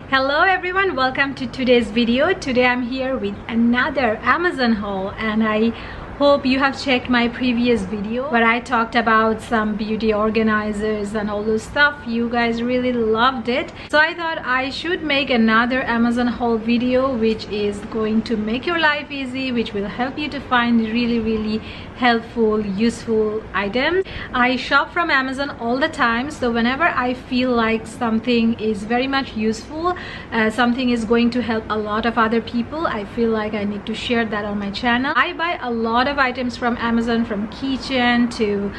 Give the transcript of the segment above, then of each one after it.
Hello everyone, welcome to today's video. Today I'm here with another Amazon haul, and I hope you have checked my previous video where I talked about some beauty organizers and all those stuff. You guys really loved it, so I thought I should make another Amazon haul video which is going to make your life easy, which will help you to find really helpful, useful items. I shop from Amazon all the time, so whenever I feel like something is very much useful, something is going to help a lot of other people, I feel like I need to share that on my channel. I buy a lot of items from Amazon, from kitchen to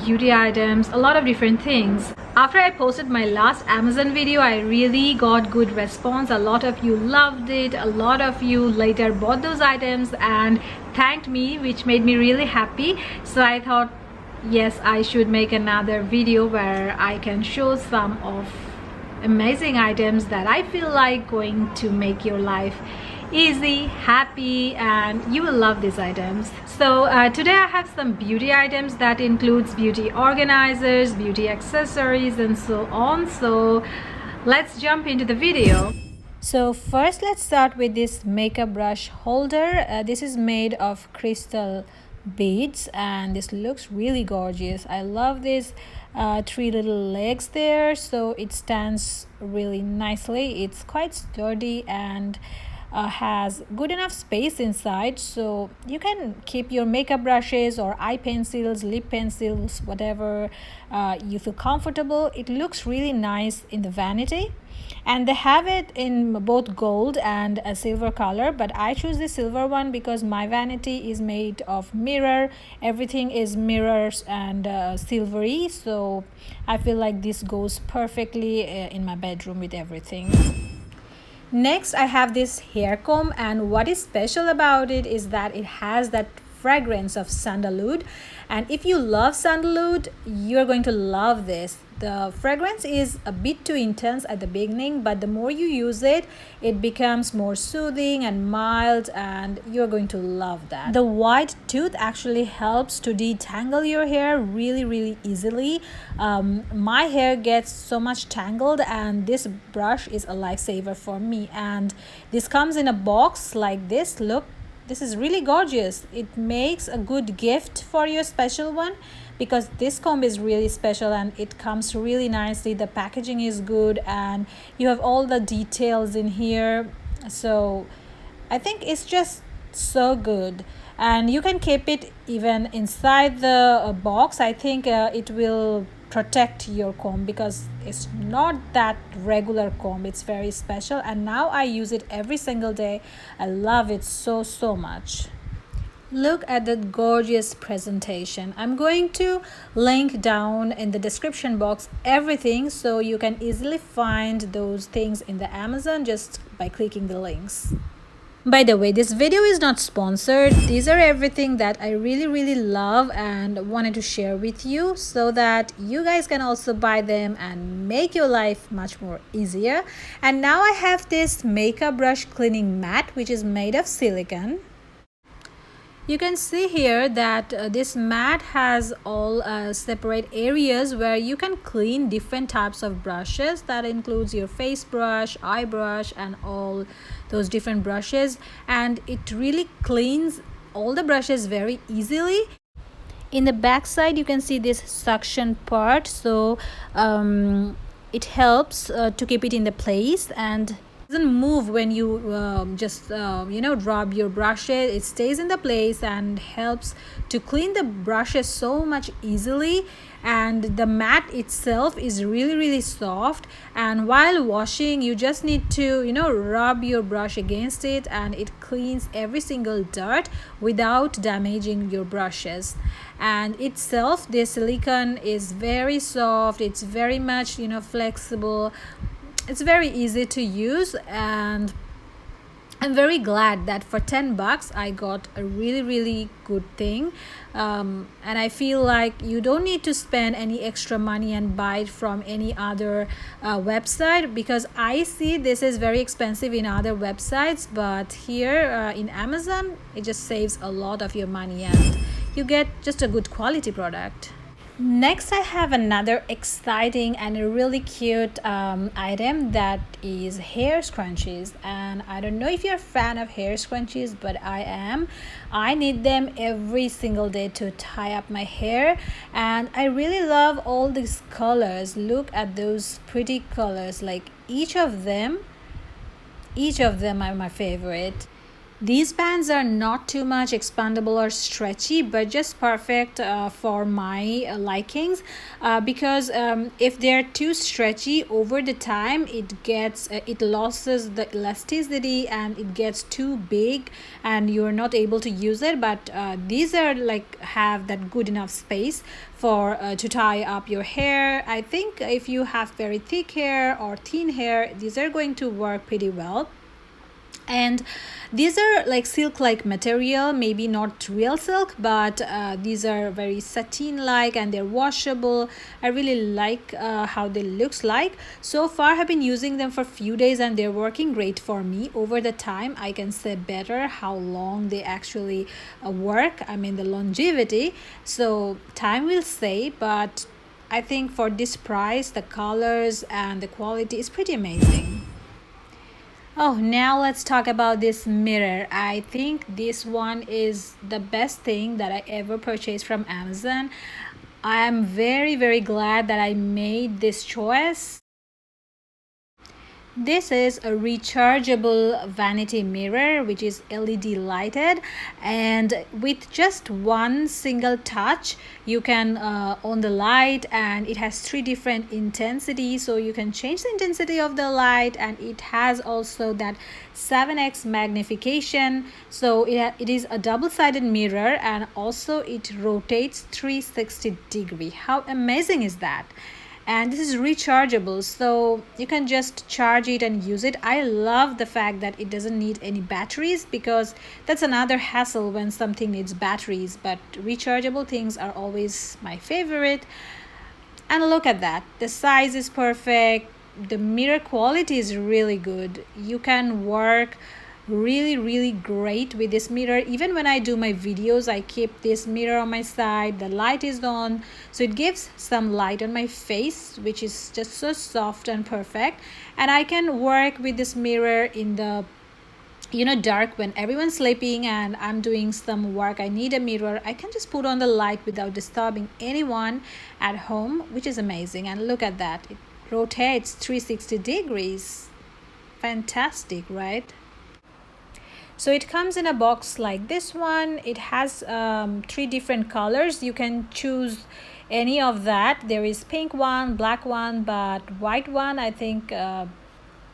beauty items, a lot of different things. After I posted my last Amazon video, I really got good response. A lot of you loved it, a lot of you later bought those items and thanked me, which made me really happy. So I thought, yes, I should make another video where I can show some of amazing items that I feel like going to make your life easy, happy, and you will love these items. So today I have some beauty items that includes beauty organizers, beauty accessories, and so on. So let's jump into the video. So first let's start with this makeup brush holder. This is made of crystal beads and this looks really gorgeous. I love this three little legs there, so it stands really nicely. It's quite sturdy and has good enough space inside, so you can keep your makeup brushes or eye pencils, lip pencils, whatever you feel comfortable. It looks really nice in the vanity, and they have it in both gold and a silver color, but I choose the silver one because my vanity is made of mirror. Everything is mirrors and silvery, so I feel like this goes perfectly in my bedroom with everything. Next I have this hair comb, and what is special about it is that it has that fragrance of sandalwood, and if you love sandalwood, you're going to love this. The fragrance is a bit too intense at the beginning, but the more you use it, it becomes more soothing and mild, and you're going to love that. The white tooth actually helps to detangle your hair really easily. My hair gets so much tangled, and this brush is a lifesaver for me. And this comes in a box like this. Look, this is really gorgeous. It makes a good gift for your special one because this comb is really special and it comes really nicely. The packaging is good and you have all the details in here, so I think it's just so good. And you can keep it even inside the box. I think it will protect your comb because it's not that regular comb. It's very special, and now I use it every single day. I love it so much. Look at that gorgeous presentation. I'm going to link down in the description box everything, so you can easily find those things in the Amazon just by clicking the links. By the way, this video is not sponsored. These are everything that I really love and wanted to share with you so that you guys can also buy them and make your life much more easier. And now I have this makeup brush cleaning mat which is made of silicone. You can see here that this mat has all separate areas where you can clean different types of brushes. That includes your face brush, eye brush, and all those different brushes, and it really cleans all the brushes very easily. In the back side you can see this suction part, so it helps to keep it in the place and doesn't move when you just rub your brushes. It stays in the place and helps to clean the brushes so much easily. And the mat itself is really soft, and while washing you just need to rub your brush against it, and it cleans every single dirt without damaging your brushes. And itself, the silicone is very soft. It's very much flexible. It's very easy to use, and I'm very glad that for 10 bucks I got a really good thing. And I feel like you don't need to spend any extra money and buy it from any other website, because I see this is very expensive in other websites, but here in Amazon it just saves a lot of your money and you get just a good quality product. Next, I have another exciting and a really cute item that is hair scrunchies. And I don't know if you're a fan of hair scrunchies, but I am. I need them every single day to tie up my hair. And I really love all these colors. Look at those pretty colors. Like each of them are my favorite. These bands are not too much expandable or stretchy, but just perfect for my likings, because if they're too stretchy over the time, it loses the elasticity and it gets too big and you're not able to use it. But these are like have that good enough space for to tie up your hair. I think if you have very thick hair or thin hair, these are going to work pretty well. And these are like silk like material, maybe not real silk, but these are very satin like and they're washable. I really like how they looks like. So far I've been using them for a few days and they're working great for me. Over the time I can say better how long they actually work, I mean the longevity. So time will say, but I think for this price the colors and the quality is pretty amazing. Oh, now let's talk about this mirror. I think this one is the best thing that I ever purchased from Amazon. I am very, very glad that I made this choice. This is a rechargeable vanity mirror which is LED lighted, and with just one single touch you can on the light, and it has three different intensities, so you can change the intensity of the light, and it has also that 7x magnification. So it is a double-sided mirror and also it rotates 360-degree. How amazing is that? And this is rechargeable, so you can just charge it and use it. I love the fact that it doesn't need any batteries, because that's another hassle when something needs batteries, but rechargeable things are always my favorite. And look at that, the size is perfect, the mirror quality is really good. You can work really great with this mirror. Even when I do my videos, I keep this mirror on my side, the light is on, so it gives some light on my face, which is just so soft and perfect. And I can work with this mirror in the dark when everyone's sleeping and I'm doing some work. I need a mirror, I can just put on the light without disturbing anyone at home, which is amazing. And look at that, it rotates 360 degrees. Fantastic, right? So it comes in a box like this one. It has three different colors. You can choose any of that. There is pink one, black one, but white one I think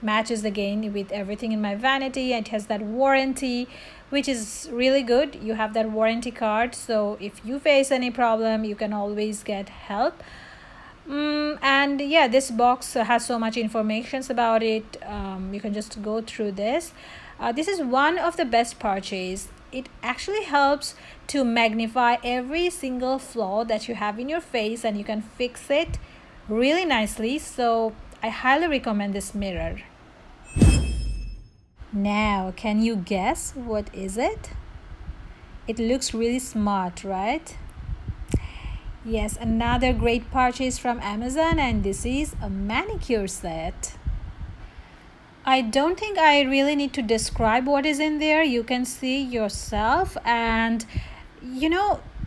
matches again with everything in my vanity. It has that warranty, which is really good. You have that warranty card, so if you face any problem you can always get help. And yeah, this box has so much information about it. You can just go through this. This is one of the best purchase. It actually helps to magnify every single flaw that you have in your face, and you can fix it really nicely. So I highly recommend this mirror. Now, can you guess what is it? It looks really smart, right? Yes, another great purchase from Amazon, and this is a manicure set. I don't think I really need to describe what is in there. You can see yourself, and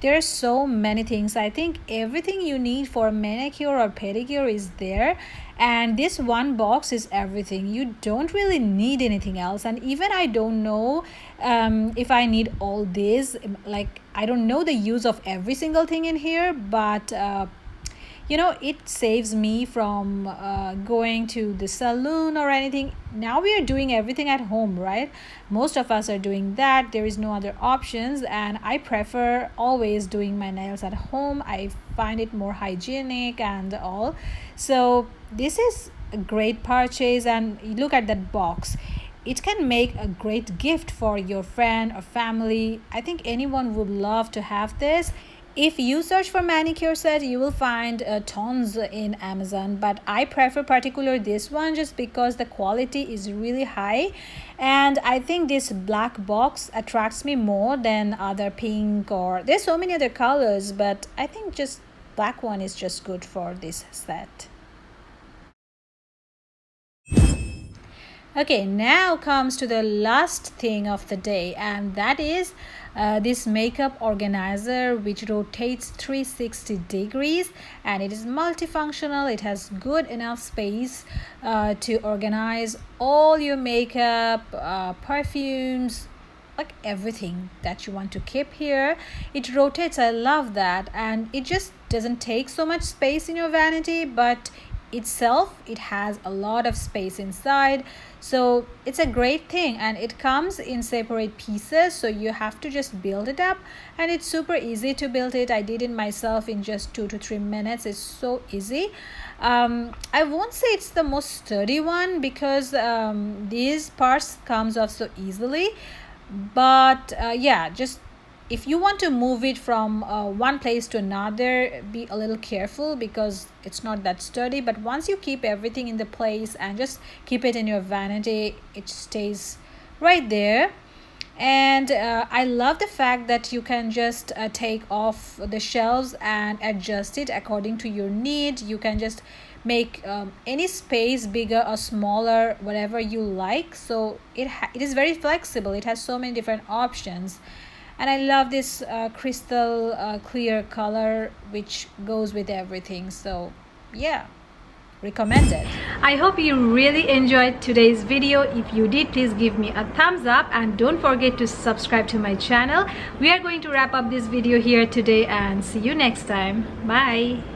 there are so many things. I think everything you need for a manicure or pedicure is there, and this one box is everything. You don't really need anything else, and even I don't know if I need all this. Like, I don't know the use of every single thing in here, but it saves me from going to the salon or anything. Now we are doing everything at home, right? Most of us are doing that. There is no other options, and I prefer always doing my nails at home. I find it more hygienic and all. So this is a great purchase, and look at that box. It can make a great gift for your friend or family. I think anyone would love to have this. If you search for manicure set, you will find tons in Amazon, but I prefer particular this one just because the quality is really high, and I think this black box attracts me more than other pink, or there's so many other colors, but I think just black one is just good for this set. Okay, now comes to the last thing of the day, and that is this makeup organizer which rotates 360 degrees, and it is multifunctional. It has good enough space to organize all your makeup, perfumes, like everything that you want to keep here. It rotates. I love that, and it just doesn't take so much space in your vanity, but itself it has a lot of space inside, so it's a great thing. And it comes in separate pieces, so you have to just build it up, and it's super easy to build it. I did it myself in just 2 to 3 minutes. It's so easy. I won't say it's the most sturdy one because these parts comes off so easily, but yeah, just if you want to move it from one place to another, be a little careful because it's not that sturdy. But once you keep everything in the place and just keep it in your vanity, it stays right there. And I love the fact that you can just take off the shelves and adjust it according to your need. You can just make any space bigger or smaller, whatever you like. So it is very flexible. It has so many different options. And I love this crystal clear color which goes with everything. So yeah, recommended. I hope you really enjoyed today's video. If you did, please give me a thumbs up and don't forget to subscribe to my channel. We are going to wrap up this video here today and see you next time. Bye.